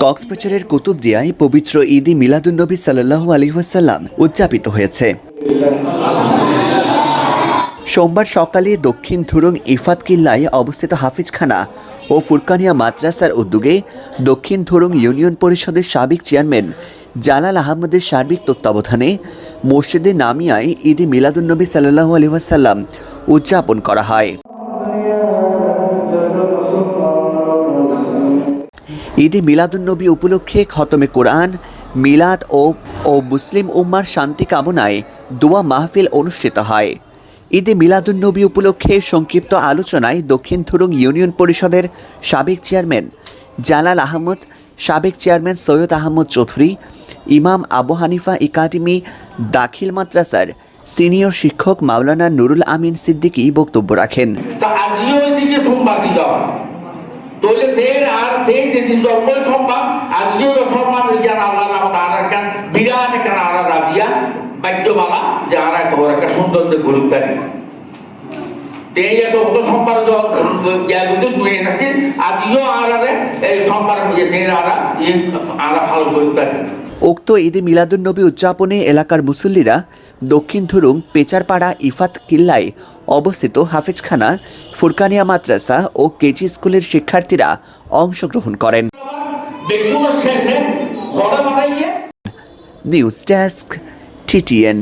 কক্সবাজারের কুতুবদিয়ায় পবিত্র ঈদ মিলাদুন্নবী সাল্লাল্লাহু আলাইহি ওয়াসাল্লাম উদযাপিত হয়েছে। সোমবার সকালে দক্ষিণ ধুরুং ইফাত কিল্লায় অবস্থিত হাফিজখানা ও ফুরকানিয়া মাদ্রাসার উদ্যোগে দক্ষিণ ধুরুং ইউনিয়ন পরিষদের সাবেক চেয়ারম্যান জালাল আহমদের সার্বিক তত্ত্বাবধানে মসজিদে নামিয়ায় ঈদ মিলাদুন্নবী সাল্লাল্লাহু আলাইহি ওয়াসাল্লাম উদযাপন করা হয়। ঈদে মিলাদুন্নবী উপলক্ষে খতমে কোরআন, মিলাদ ও মুসলিম উম্মার শান্তি কামনায় দোয়া মাহফিল অনুষ্ঠিত হয়। ঈদে মিলাদুন্নবী উপলক্ষে সংক্ষিপ্ত আলোচনায় দক্ষিণ ধুরুং ইউনিয়ন পরিষদের সাবেক চেয়ারম্যান জালাল আহমদ, সাবেক চেয়ারম্যান সৈয়দ আহমদ চৌধুরী, ইমাম আবু হানিফা একাডেমি দাখিল মাদ্রাসার সিনিয়র শিক্ষক মাওলানা নুরুল আমিন সিদ্দিকী বক্তব্য রাখেন। তোলে দের আর দেই যেদিন জন্মই সম্ভব আজকেও সম্মান রিজান আল্লাহ তাআলা বিরাট একটা আরা রাজিয়া বাক্যমালা যে আরা খবর একটা সুন্দর যে গুরুত্বারি তেই এত বড় সম্মান জ্ঞানগুলো দুয়ে আছে আজকেও আরারে এই সম্মান যে দের আরা ভালো গুরুত্বারি। উক্ত ঈদে মিলাদুন্নবী উদযাপনে এলাকার মুসল্লিরা দক্ষিণ ধুরুং পেচারপাড়া ইফাত কিল্লায় অবস্থিত হাফিজখানা, ফুরকানিয়া মাদ্রাসা ও কেজি স্কুলের শিক্ষার্থীরা অংশগ্রহণ করেন। News desk, TTN।